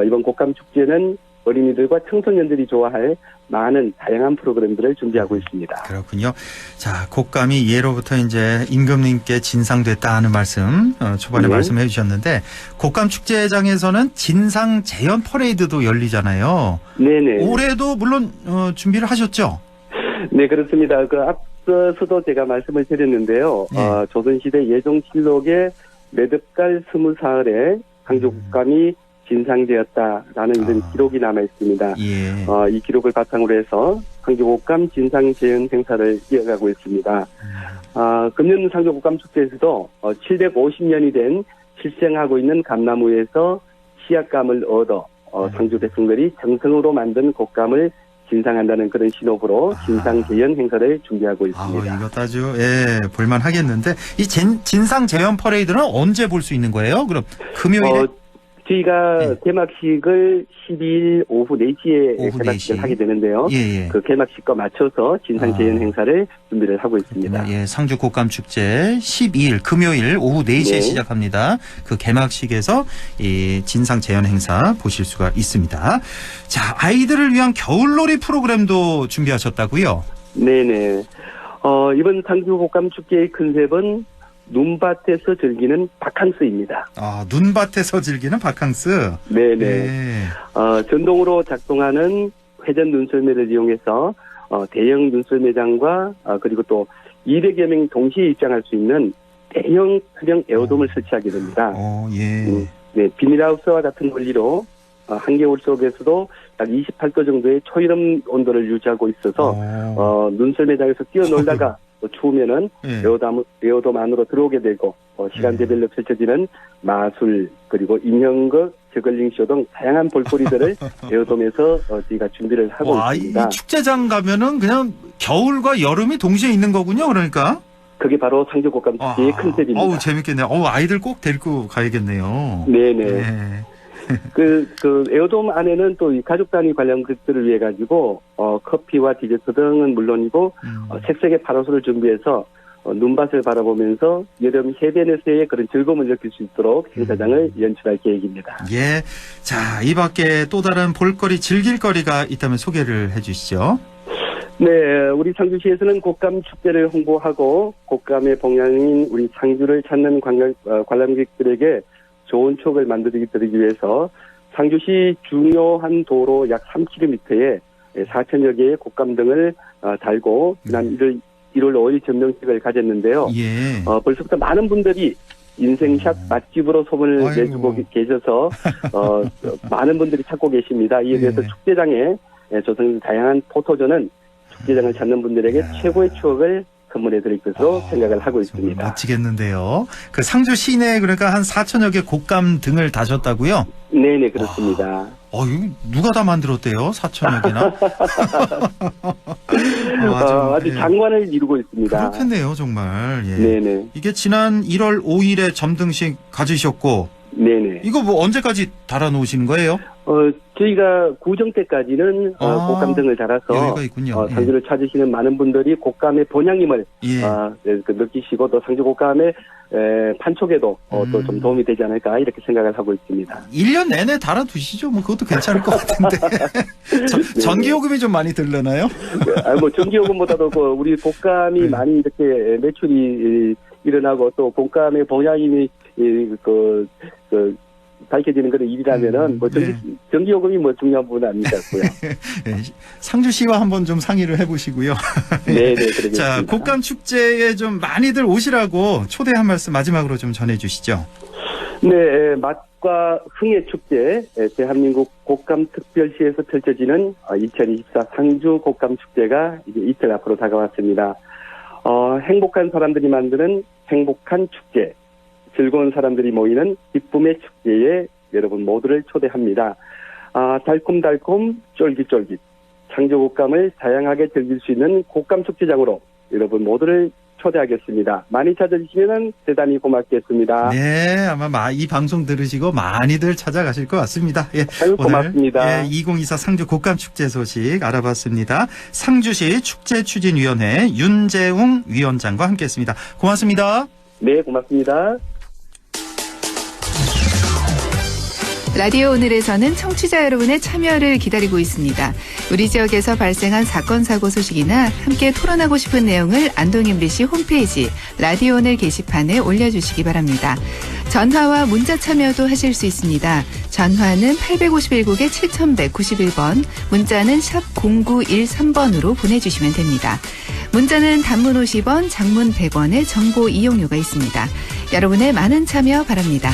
이번 곶감 축제는 어린이들과 청소년들이 좋아할 많은 다양한 프로그램들을 준비하고 있습니다. 그렇군요. 자, 곶감이 예로부터 이제 임금님께 진상됐다 하는 말씀 초반에 말씀해 주셨는데 곶감 축제장에서는 진상 재현 퍼레이드도 열리잖아요. 네네. 올해도 물론 준비를 하셨죠? 네, 그렇습니다. 그 앞서서도 제가 말씀을 드렸는데요. 조선시대 예종실록에 매듭갈 20사흘에 상주 곶감이 진상되었다라는 이런 기록이 남아 있습니다. 이 기록을 바탕으로 해서 상주 곶감 진상 재현 행사를 이어가고 있습니다. 금년 상주 곶감 축제에서도 750년이 된 실생하고 있는 감나무에서 씨앗감을 얻어 상주 백성들이 정성으로 만든 곶감을 진상한다는 그런 신호부로 진상 재현 행사를 준비하고 있습니다. 이것도 아주 볼만 하겠는데 이 진상 재현 퍼레이드는 언제 볼 수 있는 거예요? 그럼 금요일에? 저희가 개막식을 12일 오후 4시에 개막식을 하게 되는데요. 그 개막식과 맞춰서 진상 재현 행사를 준비를 하고 있습니다. 상주 곶감 축제 12일 금요일 오후 4시에 시작합니다. 그 개막식에서 이 진상 재현 행사 보실 수가 있습니다. 자, 아이들을 위한 겨울놀이 프로그램도 준비하셨다고요? 네네. 이번 상주 곶감 축제의 컨셉은 눈밭에서 즐기는 바캉스입니다. 눈밭에서 즐기는 바캉스? 네네. 전동으로 작동하는 회전 눈썰매를 이용해서 대형 눈썰매장과 그리고 또 200여 명 동시에 입장할 수 있는 대형 수령 에어돔을 설치하게 됩니다. 네, 비닐하우스와 같은 원리로 한겨울 속에서도 약 28도 정도의 초이름 온도를 유지하고 있어서 눈썰매장에서 뛰어놀다가 또 추우면은 에어돔 안으로 들어오게 되고 시간대별로 펼쳐지는 마술 그리고 인형극, 저글링쇼 등 다양한 볼거리들을 에어돔에서 저희가 준비를 하고 있습니다. 이 축제장 가면은 그냥 겨울과 여름이 동시에 있는 거군요, 그러니까. 그게 바로 상주 곶감 축제의 컨셉입니다. 재밌겠네요. 아이들 꼭 데리고 가야겠네요. 네네. 그 에어돔 안에는 또 이 가족 단위 관련 것들을 위해 가지고 커피와 디저트 등은 물론이고 색색의 파라솔을 준비해서 눈밭을 바라보면서 여름 해변에서의 그런 즐거움을 느낄 수 있도록 행사장을 연출할 계획입니다. 예, 자, 이 밖에 또 다른 볼거리, 즐길거리가 있다면 소개를 해주시죠. 네, 우리 상주시에서는 곶감 축제를 홍보하고 곶감의 봉양인 우리 상주를 찾는 관람객들에게 좋은 추억을 만들어드리기 위해서 상주시 중요한 도로 약 3km에 4천여 개의 곶감 등을 달고 지난 1월 5일 전명식을 가졌는데요. 벌써부터 많은 분들이 인생샷 맛집으로 소문을 내주고 계셔서 많은 분들이 찾고 계십니다. 이에 대해서 축제장에 조성된 다양한 포토존은 축제장을 찾는 분들에게 최고의 추억을 선물해드릴 것으로 생각을 하고 있습니다. 멋지겠는데요. 그 상주 시내에 그러니까 한 4천여 개 곶감 등을 다셨다고요? 네네, 그렇습니다. 이거 누가 다 만들었대요? 4천여 개나? 아주 장관을 이루고 있습니다. 그렇겠네요, 정말. 네네. 이게 지난 1월 5일에 점등식 가지셨고, 네네. 이거 뭐 언제까지 달아놓으시는 거예요? 저희가 구정 때까지는 곶감 등을 달아서 상주를 찾으시는 많은 분들이 곶감의 본향임을 느끼시고 또 상주 곶감의 판촉에도 또 좀 도움이 되지 않을까 이렇게 생각을 하고 있습니다. 1년 내내 달아두시죠. 뭐 그것도 괜찮을 것 같은데. 전기요금이 좀 많이 들려나요? 뭐 전기요금보다도 우리 곶감이 많이 이렇게 매출이 일어나고 또 곶감의 본향임이 밝혀지는 그런 일이라면은 전기요금이 뭐 중요한 부분은 아닌 것 같고요. 네, 상주시와 한번 좀 상의를 해보시고요. 네, 그러겠습니다. 자, 곶감 축제에 좀 많이들 오시라고 초대 한 말씀 마지막으로 좀 전해주시죠. 네, 맛과 흥의 축제, 대한민국 곶감 특별시에서 펼쳐지는 2024 상주 곶감 축제가 이제 이틀 앞으로 다가왔습니다. 행복한 사람들이 만드는 행복한 축제. 즐거운 사람들이 모이는 기쁨의 축제에 여러분 모두를 초대합니다. 달콤달콤 쫄깃쫄깃 상주 곶감을 다양하게 즐길 수 있는 곶감 축제장으로 여러분 모두를 초대하겠습니다. 많이 찾아주시면 대단히 고맙겠습니다. 네, 아마 이 방송 들으시고 많이들 찾아가실 것 같습니다. 예, 고맙습니다. 2024 상주 곶감 축제 소식 알아봤습니다. 상주시 축제추진위원회 윤재웅 위원장과 함께했습니다. 고맙습니다. 네, 고맙습니다. 라디오 오늘에서는 청취자 여러분의 참여를 기다리고 있습니다. 우리 지역에서 발생한 사건 사고 소식이나 함께 토론하고 싶은 내용을 안동 MBC 홈페이지 라디오 오늘 게시판에 올려주시기 바랍니다. 전화와 문자 참여도 하실 수 있습니다. 전화는 851국에 7191번, 문자는 샵 0913번으로 보내주시면 됩니다. 문자는 단문 50원, 장문 100원의 정보 이용료가 있습니다. 여러분의 많은 참여 바랍니다.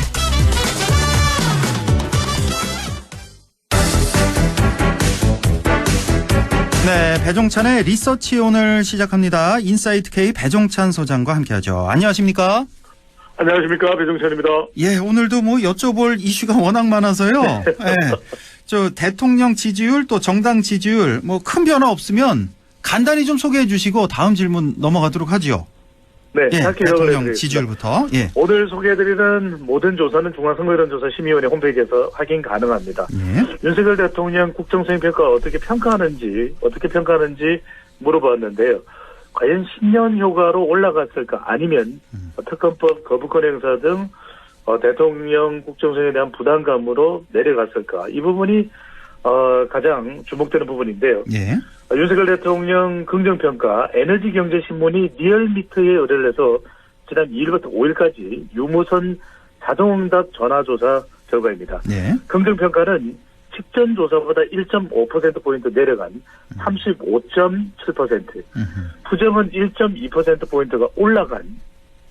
네, 배종찬의 리서치 오늘 시작합니다. 인사이트 K 배종찬 소장과 함께하죠. 안녕하십니까? 안녕하십니까, 배종찬입니다. 예, 오늘도 뭐 여쭤볼 이슈가 워낙 많아서요. 예, 저 대통령 지지율 또 정당 지지율 뭐 큰 변화 없으면 간단히 좀 소개해 주시고 다음 질문 넘어가도록 하죠. 네, 예, 대통령 지지율부터. 예. 오늘 소개해드리는 모든 조사는 중앙선거여론조사심의위원회 홈페이지에서 확인 가능합니다. 예. 윤석열 대통령 국정수행 평가 어떻게 평가하는지 물어봤는데요. 과연 신년 효과로 올라갔을까 아니면 특검법 거부권 행사 등 대통령 국정수행에 대한 부담감으로 내려갔을까 이 부분이 가장 주목되는 부분인데요. 예. 윤석열 대통령 긍정평가 에너지경제신문이 리얼미터에 의뢰를 해서 지난 2일부터 5일까지 유무선 자동응답 전화조사 결과입니다. 예. 긍정평가는 직전 조사보다 1.5%포인트 내려간 35.7%, 부정은 1.2%포인트가 올라간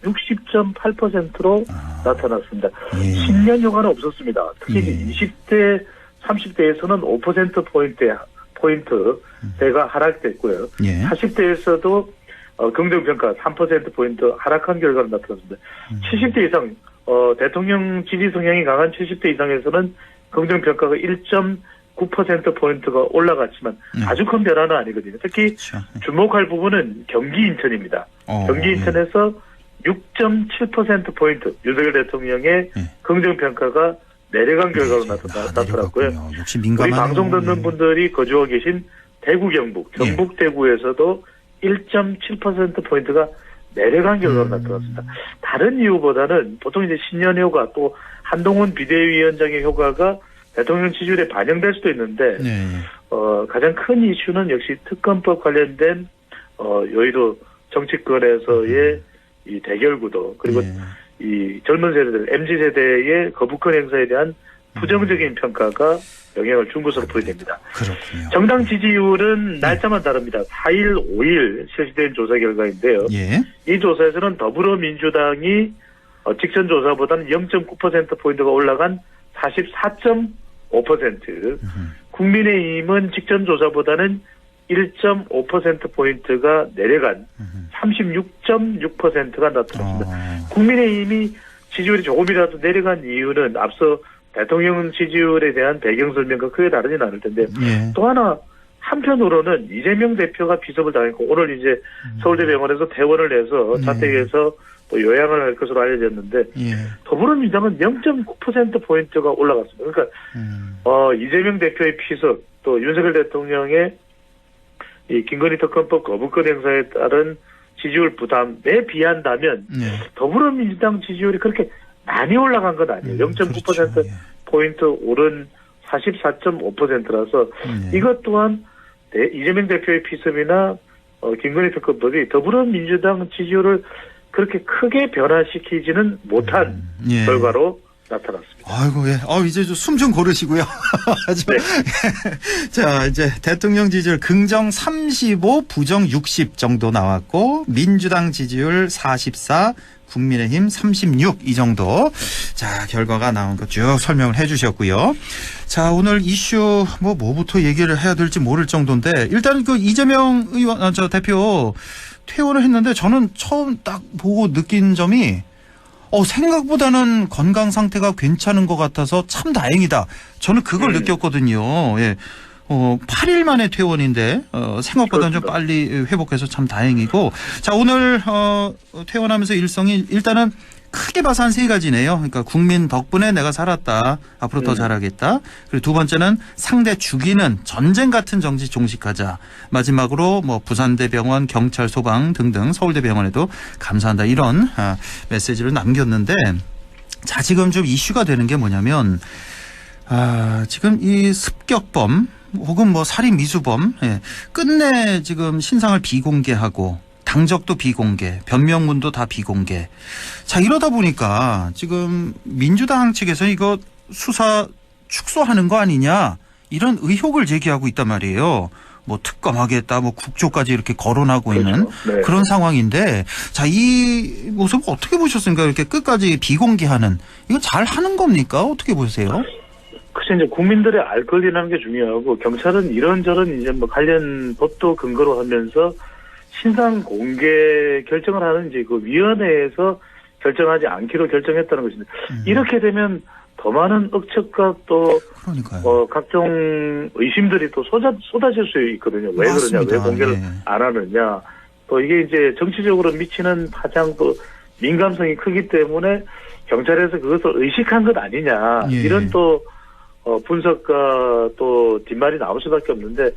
60.8%로 나타났습니다. 예. 신년 효과는 없었습니다. 특히 20대, 30대에서는 5%포인트대가 하락됐고요. 예. 40대에서도 긍정평가 3%포인트 하락한 결과가 나타났습니다. 70대 이상, 대통령 지지 성향이 강한 70대 이상에서는 긍정평가가 1.9%포인트가 올라갔지만 아주 큰 변화는 아니거든요. 특히 주목할 부분은 경기 인천입니다. 경기 인천에서 6.7%포인트 윤석열 대통령의 긍정평가가 내려간 결과로 나타났고요. 역시 민감한 우리 방송 듣는 분들이 거주하고 계신 대구 경북, 경북 대구에서도 1.7%포인트가 내려간 결과로 나타났습니다. 다른 이유보다는 보통 이제 신년 효과 또 한동훈 비대위원장의 효과가 대통령 지지율에 반영될 수도 있는데 가장 큰 이슈는 역시 특검법 관련된 여의도 정치권에서의 이 대결 구도 그리고 이 젊은 세대들 MZ세대의 거부권 행사에 대한 부정적인 평가가 영향을 준 것으로 보여집니다. 그렇군요. 정당 지지율은 날짜만 다릅니다. 4일, 5일 실시된 조사 결과인데요. 이 조사에서는 더불어민주당이 직전 조사보다는 0.9%포인트가 올라간 44.5%, 국민의힘은 직전 조사보다는 1.5%포인트가 내려간 36.6%가 나타났습니다. 국민의힘이 지지율이 조금이라도 내려간 이유는 앞서 대통령 지지율에 대한 배경 설명과 크게 다르진 않을 텐데 또 하나 한편으로는 이재명 대표가 비섭을 당했고 오늘 이제 서울대병원에서 퇴원을 해서 자택에서 또 요양을 할 것으로 알려졌는데 더불어민주당은 0.9%포인트가 올라갔습니다. 그러니까 이재명 대표의 피습 또 윤석열 대통령의 이 김건희 특검법 거부권 행사에 따른 지지율 부담에 비한다면 더불어민주당 지지율이 그렇게 많이 올라간 건 아니에요. 0.9%포인트 오른 44.5%라서 이것 또한 이재명 대표의 피습이나 김건희 특검법이 더불어민주당 지지율을 그렇게 크게 변화시키지는 못한 결과로 나타났습니다. 아이고, 이제 좀 숨 좀 고르시고요. 자, 이제 대통령 지지율 긍정 35, 부정 60 정도 나왔고, 민주당 지지율 44, 국민의힘 36 이 정도. 자, 결과가 나온 거 쭉 설명을 해 주셨고요. 자, 오늘 이슈 뭐부터 얘기를 해야 될지 모를 정도인데, 일단 그 이재명 의원, 대표 퇴원을 했는데 저는 처음 딱 보고 느낀 점이 생각보다는 건강 상태가 괜찮은 것 같아서 참 다행이다. 저는 그걸 느꼈거든요. 8일 만에 퇴원인데 생각보다는 좀 빨리 회복해서 참 다행이고. 자, 오늘 퇴원하면서 일성이 일단은 크게 봐서 한 3가지네요. 그러니까 국민 덕분에 내가 살았다. 앞으로 더 잘하겠다. 그리고 두 번째는 상대 죽이는 전쟁 같은 정치 종식하자. 마지막으로 부산대병원, 경찰, 소방 등등 서울대병원에도 감사한다. 이런 메시지를 남겼는데, 자, 지금 좀 이슈가 되는 게 뭐냐면 지금 이 습격범 혹은 살인 미수범 끝내 지금 신상을 비공개하고 당적도 비공개, 변명문도 다 비공개. 자, 이러다 보니까 지금 민주당 측에서 이거 수사 축소하는 거 아니냐 이런 의혹을 제기하고 있단 말이에요. 특검하겠다, 국조까지 이렇게 거론하고 있는 그런 상황인데, 자, 이 모습 어떻게 보셨습니까? 이렇게 끝까지 비공개하는, 이거 잘 하는 겁니까? 어떻게 보세요? 글쎄, 이제 국민들의 알 권리라는 게 중요하고, 경찰은 이런저런 이제 관련 법도 근거로 하면서 신상 공개 결정을 하는 이제 그 위원회에서 결정하지 않기로 결정했다는 것입니다. 이렇게 되면 더 많은 억측과 또 각종 의심들이 또 쏟아질 수 있거든요. 왜 맞습니다. 그러냐, 왜 공개를 안 하느냐. 또 이게 이제 정치적으로 미치는 파장 또 민감성이 크기 때문에 경찰에서 그것을 의식한 것 아니냐. 이런 또 분석과 또 뒷말이 나올 수밖에 없는데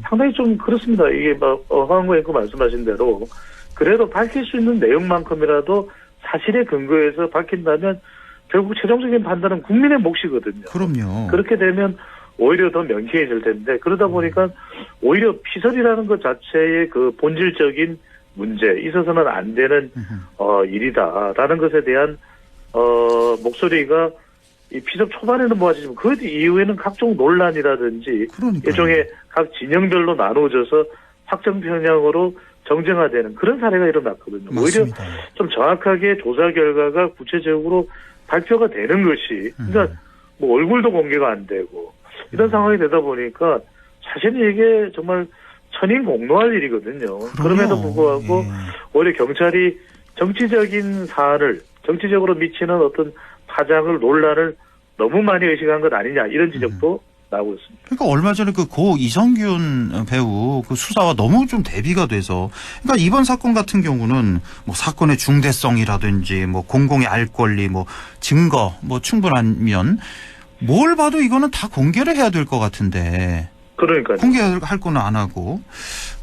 상당히 좀 그렇습니다. 이게 황원구 앵커 말씀하신 대로 그래도 밝힐 수 있는 내용만큼이라도 사실에 근거해서 밝힌다면 결국 최종적인 판단은 국민의 몫이거든요. 그럼요. 그렇게 되면 오히려 더 명쾌해질 텐데, 그러다 보니까 오히려 피설이라는 것 자체의 그 본질적인 문제, 있어서는 안 되는 일이다라는 것에 대한 목소리가 이 피습 초반에는 모아지지만 그 이후에는 각종 논란이라든지 일종의 각 진영별로 나누어져서 확정 편향으로 정쟁화되는 그런 사례가 일어났거든요. 맞습니다. 오히려 좀 정확하게 조사 결과가 구체적으로 발표가 되는 것이, 그러니까 얼굴도 공개가 안 되고 이런 상황이 되다 보니까 사실은 이게 정말 천인공노할 일이거든요. 그럼에도 불구하고 오히려 경찰이 정치적인 사안을, 정치적으로 미치는 어떤 파장을, 논란을 너무 많이 의식한 것 아니냐, 이런 지적도 나오고 있습니다. 그러니까 얼마 전에 그 고 이성균 배우 그 수사와 너무 좀 대비가 돼서, 그러니까 이번 사건 같은 경우는 사건의 중대성이라든지 공공의 알 권리, 증거 충분하면 뭘 봐도 이거는 다 공개를 해야 될 것 같은데. 그러니까요. 공개할 거는 안 하고.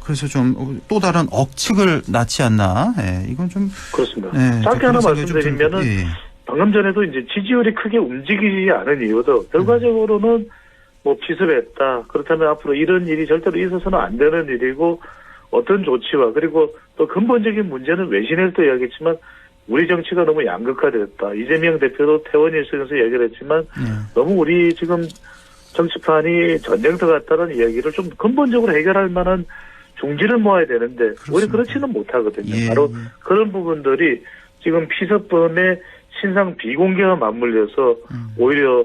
그래서 좀 또 다른 억측을 낳지 않나. 이건 좀 그렇습니다. 짧게 하나 말씀드리면은 방금 전에도 이제 지지율이 크게 움직이지 않은 이유도 결과적으로는 피습했다. 그렇다면 앞으로 이런 일이 절대로 있어서는 안 되는 일이고, 어떤 조치와 그리고 또 근본적인 문제는 외신에서도 이야기했지만 우리 정치가 너무 양극화됐다. 이재명 대표도 퇴원 일성에서 이야기를 했지만 너무 우리 지금 정치판이 전쟁터 같다는 이야기를 좀 근본적으로 해결할 만한 중지를 모아야 되는데 우리 그렇지는 못하거든요. 바로 그런 부분들이 지금 피습범의 신상 비공개와 맞물려서 오히려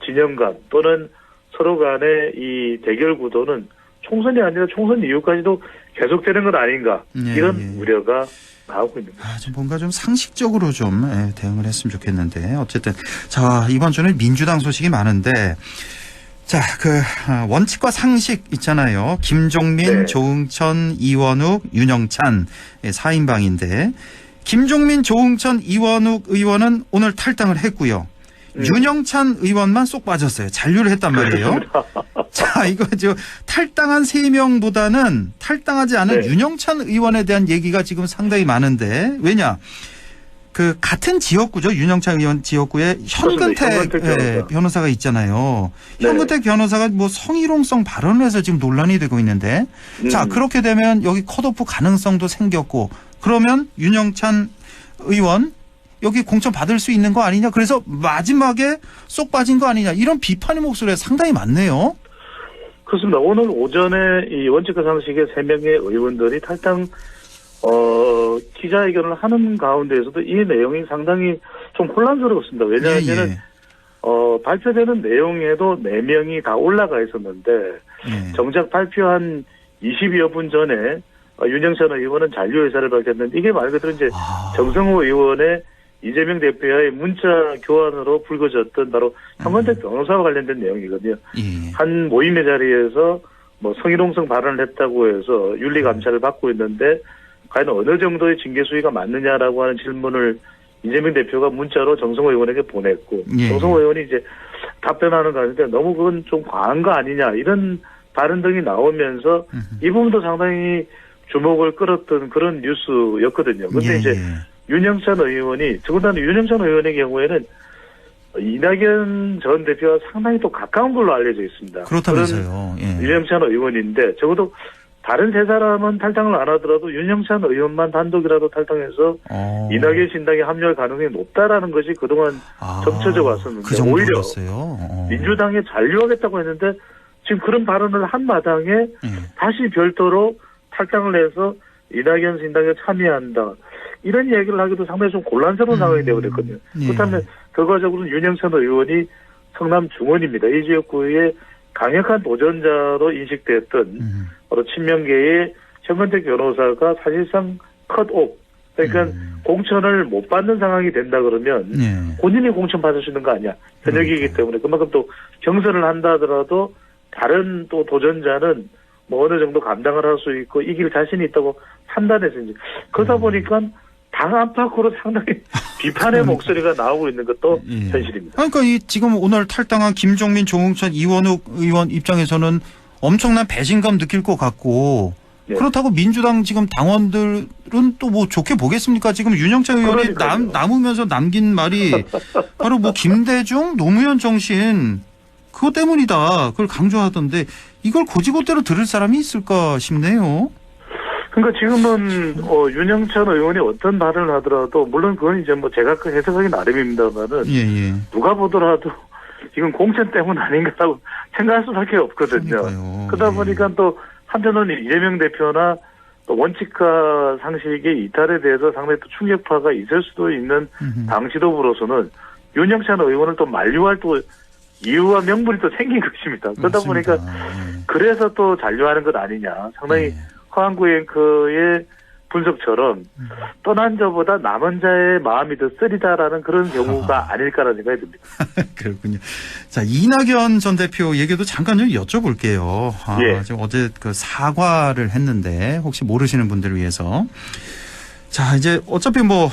진영 간 또는 서로 간의 이 대결 구도는 총선이 아니라 총선 이후까지도 계속되는 것 아닌가, 이런 우려가 나오고 있는 거죠. 좀 뭔가 좀 상식적으로 좀 대응을 했으면 좋겠는데, 어쨌든 자, 이번 주는 민주당 소식이 많은데, 자, 원칙과 상식 있잖아요. 김종민, 조응천, 이원욱, 윤영찬 4인방인데 김종민, 조응천, 이원욱 의원은 오늘 탈당을 했고요. 윤영찬 의원만 쏙 빠졌어요. 잔류를 했단 말이에요. 자, 이거 탈당한 3명보다는 탈당하지 않은 윤영찬 의원에 대한 얘기가 지금 상당히 많은데 왜냐? 그 같은 지역구죠. 윤영찬 의원 지역구에 현근택 변호사가 있잖아요. 현근택 변호사가 뭐 성희롱성 발언을 해서 지금 논란이 되고 있는데 자, 그렇게 되면 여기 컷오프 가능성도 생겼고 그러면 윤영찬 의원 여기 공천 받을 수 있는 거 아니냐. 그래서 마지막에 쏙 빠진 거 아니냐. 이런 비판의 목소리가 상당히 많네요. 그렇습니다. 오늘 오전에 이 원칙과 상식의 3명의 의원들이 탈당 기자회견을 하는 가운데에서도 이 내용이 상당히 좀 혼란스러웠습니다. 왜냐하면 발표되는 내용에도 4명이 다 올라가 있었는데 정작 발표한 20여 분 전에 윤영찬 의원은 잔류 의사를 밝혔는데 이게 말 그대로 이제 정성호 의원의 이재명 대표와의 문자 교환으로 불거졌던 바로 현근택 변호사와 관련된 내용이거든요. 한 모임의 자리에서 뭐 성희롱성 발언을 했다고 해서 윤리감찰을 받고 있는데 과연 어느 정도의 징계 수위가 맞느냐라고 하는 질문을 이재명 대표가 문자로 정성호 의원에게 보냈고 정성호 의원이 이제 답변하는 가운데 너무 그건 좀 과한 거 아니냐 이런 발언 등이 나오면서 이 부분도 상당히 주목을 끌었던 그런 뉴스였거든요. 그런데 이제 윤영찬 의원이 더군다나 윤영찬 의원의 경우에는 이낙연 전 대표와 상당히 또 가까운 걸로 알려져 있습니다. 그렇다면서요. 윤영찬 의원인데 적어도 다른 3사람은 탈당을 안 하더라도 윤영찬 의원만 단독이라도 탈당해서 이낙연 신당에 합류할 가능성이 높다라는 것이 그동안 점쳐져 왔었는데 그 오히려 민주당에 잔류하겠다고 했는데 지금 그런 발언을 한 마당에 다시 별도로 탈당을 해서 이낙연 신당에 참여한다. 이런 얘기를 하기도 상당히 좀 곤란스러운 상황이 되어버렸거든요. 그렇다면 결과적으로는 윤영찬 의원이 성남 중원입니다. 이 지역구의 강력한 도전자로 인식됐던 바로 친명계의 현근택 변호사가 사실상 컷오프 그러니까 공천을 못 받는 상황이 된다 그러면 본인이 공천 받을 수 있는 거 아니야. 현역이기 때문에 그만큼 또 경선을 한다 하더라도 다른 또 도전자는 뭐 어느 정도 감당을 할 수 있고 이길 자신이 있다고 판단해서 이제 그러다 보니까 당 안팎으로 상당히 비판의 목소리가 나오고 있는 것도 현실입니다. 그러니까 이 지금 오늘 탈당한 김종민, 조응천, 이원욱 의원 입장에서는 엄청난 배신감 느낄 것 같고 그렇다고 민주당 지금 당원들은 또 뭐 좋게 보겠습니까? 지금 윤영찬 의원이 남으면서 남긴 말이 바로 뭐 김대중, 노무현 정신 그것 때문이다. 그걸 강조하던데 이걸 고지고대로 들을 사람이 있을까 싶네요. 그러니까 지금은 윤영찬 의원이 어떤 발언을 하더라도 물론 그건 이제 뭐 제가 해석하기 나름입니다만은 누가 보더라도 지금 공천 때문 아닌가라고 생각할 수밖에 없거든요. 그러니까요. 그러다 보니까 또 한편으로는 이재명 대표나 또 원칙과 상식의 이탈에 대해서 상당히 또 충격파가 있을 수도 있는 당 지도부로서는 윤영찬 의원을 또 만류할 또 이유와 명분이 또 생긴 것입니다. 그러다 보니까 그래서 또 잔류하는 것 아니냐. 상당히 허한구 앵커의 분석처럼 떠난 자보다 남은 자의 마음이 더 쓰리다라는 그런 경우가 아닐까라는 생각이 듭니다. 그렇군요. 자, 이낙연 전 대표 얘기도 잠깐 좀 여쭤볼게요. 지금 어제 그 사과를 했는데 혹시 모르시는 분들을 위해서. 자, 이제 어차피 뭐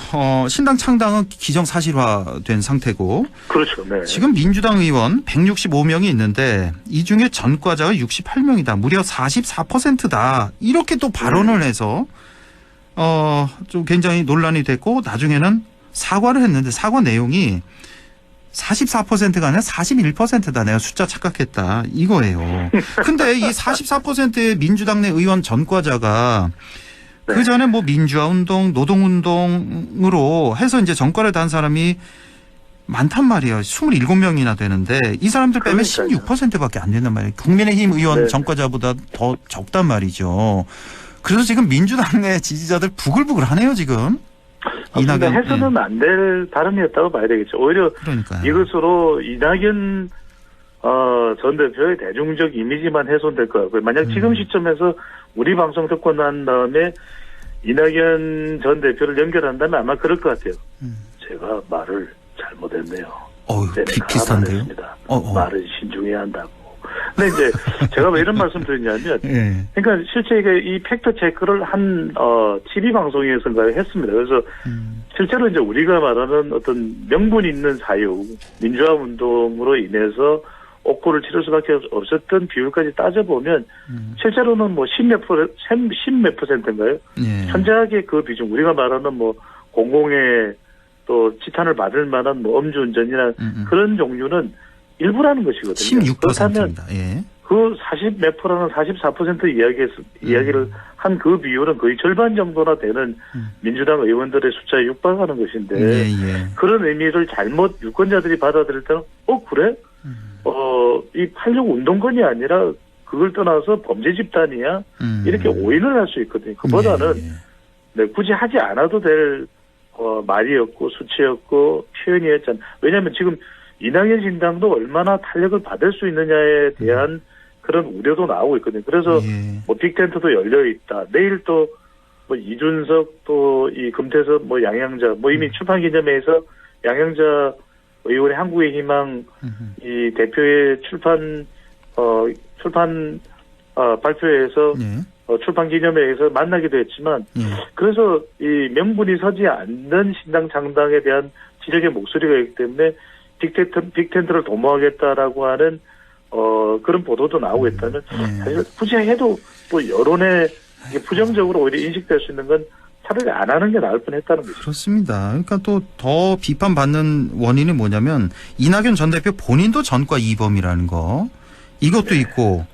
신당 창당은 기정사실화된 상태고. 그렇죠. 네. 지금 민주당 의원 165명이 있는데 이 중에 전과자가 68명이다. 무려 44%다. 이렇게 또 발언을 해서 좀 굉장히 논란이 됐고 나중에는 사과를 했는데 사과 내용이 44%가 아니라 41%다. 내가 숫자 착각했다. 이거예요. 근데 이 44%의 민주당 내 의원 전과자가 그 전에 뭐 민주화운동, 노동운동으로 해서 이제 전과를 단 사람이 많단 말이에요. 27명이나 되는데 이 사람들 빼면 16%밖에 안 된단 말이에요. 국민의힘 의원 전과자보다 더 적단 말이죠. 그래서 지금 민주당 내 지지자들 부글부글하네요 지금. 이낙연 해서는 안 될 발언이었다고 봐야 되겠죠. 오히려 이것으로 이낙연 전 대표의 대중적 이미지만 훼손될 것 같고요. 만약 지금 시점에서 우리 방송 듣고 난 다음에 이낙연 전 대표를 연결한다면 아마 그럴 것 같아요. 제가 말을 잘못했네요. 비슷한데요? 말을 신중해야 한다고. 근데 이제 제가 왜 이런 말씀 드리냐면, 그러니까 실제 이 팩트 체크를 한 TV 방송에서인가 했습니다. 그래서 실제로 이제 우리가 말하는 어떤 명분 있는 사유, 민주화 운동으로 인해서 옥고를 치를 수밖에 없었던 비율까지 따져보면 실제로는 뭐 10몇 %인가요? 현저하게 그 비중, 우리가 말하는 뭐 공공의 또 지탄을 받을 만한 뭐 음주운전이나 그런 종류는 일부라는 것이거든요. 16%입니다. 그 40몇 %는 44% 이야기를 한 그 비율은 거의 절반 정도나 되는 민주당 의원들의 숫자에 육박하는 것인데 그런 의미를 잘못 유권자들이 받아들일 때는 그래? 이 86 운동권이 아니라 그걸 떠나서 범죄 집단이야? 이렇게 오인을 할 수 있거든요. 그보다는 굳이 하지 않아도 될 말이었고 수치였고 표현이었잖아요. 왜냐하면 지금 이낙연 신당도 얼마나 탄력을 받을 수 있느냐에 대한 그런 우려도 나오고 있거든요. 그래서 뭐 빅텐트도 열려 있다. 내일 또 뭐 이준석 또 이 금태섭 뭐 양양자 뭐 이미 출판 기념회에서 양양자 의원의 한국의 희망 이 대표의 출판 발표회에서 출판 기념회에서 만나기도 했지만 그래서 이 명분이 서지 않는 신당 창당에 대한 지적의 목소리가 있기 때문에 빅텐트를 도모하겠다라고 하는 그런 보도도 나오고 있다면 사실 굳이 해도 뭐 여론에 부정적으로 오히려 인식될 수 있는 건 차라리 안 하는 게 나을 뻔했다는 거죠. 그렇습니다. 그러니까 또 더 비판받는 원인이 뭐냐면 이낙연 전 대표 본인도 전과 2범이라는 거 이것도 있고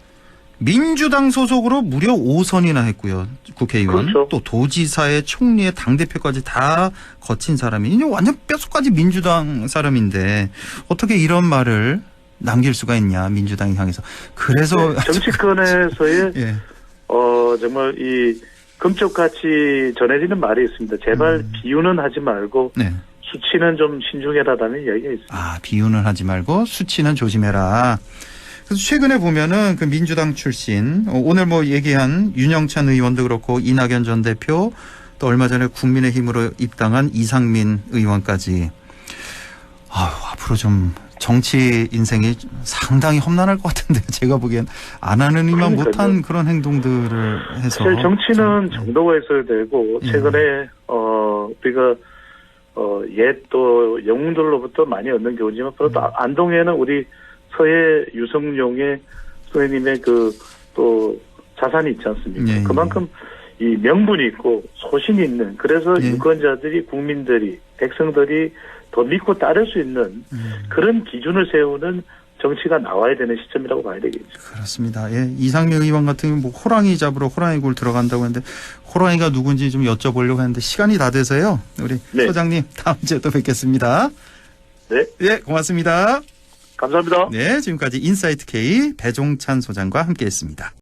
민주당 소속으로 무려 5선이나 했고요. 국회의원. 그렇죠. 또 도지사의 총리의 당대표까지 다 거친 사람이 이제 완전 뼛속까지 민주당 사람인데 어떻게 이런 말을 남길 수가 있냐 민주당을 향해서. 그래서 정치권에서의 정말 이 금쪽같이 전해지는 말이 있습니다. 제발 비유는 하지 말고 수치는 좀 신중해라라는 이야기가 있습니다. 아, 비유는 하지 말고 수치는 조심해라. 그래서 최근에 보면은 그 민주당 출신 오늘 뭐 얘기한 윤영찬 의원도 그렇고 이낙연 전 대표 또 얼마 전에 국민의힘으로 입당한 이상민 의원까지 앞으로 좀 정치 인생이 상당히 험난할 것 같은데 제가 보기엔 안 하는 이만 못한 그런 행동들을 해서 사실 정치는 정도가 있어야 되고 최근에 우리가 옛 또 영웅들로부터 많이 얻는 교훈이지만 그래도 안동에는 우리 서해 유성룡의 선생님의 그 또 자산이 있지 않습니까? 그만큼 이 명분이 있고 소신이 있는 그래서 유권자들이 국민들이 백성들이 더 믿고 따를 수 있는 그런 기준을 세우는 정치가 나와야 되는 시점이라고 봐야 되겠죠. 그렇습니다. 이상민 의원 같은 경우는 뭐 호랑이 잡으러 호랑이 굴 들어간다고 했는데 호랑이가 누군지 좀 여쭤보려고 했는데 시간이 다 돼서요. 우리 소장님 다음 주에 또 뵙겠습니다. 네, 고맙습니다. 감사합니다. 네, 지금까지 인사이트 K 배종찬 소장과 함께했습니다.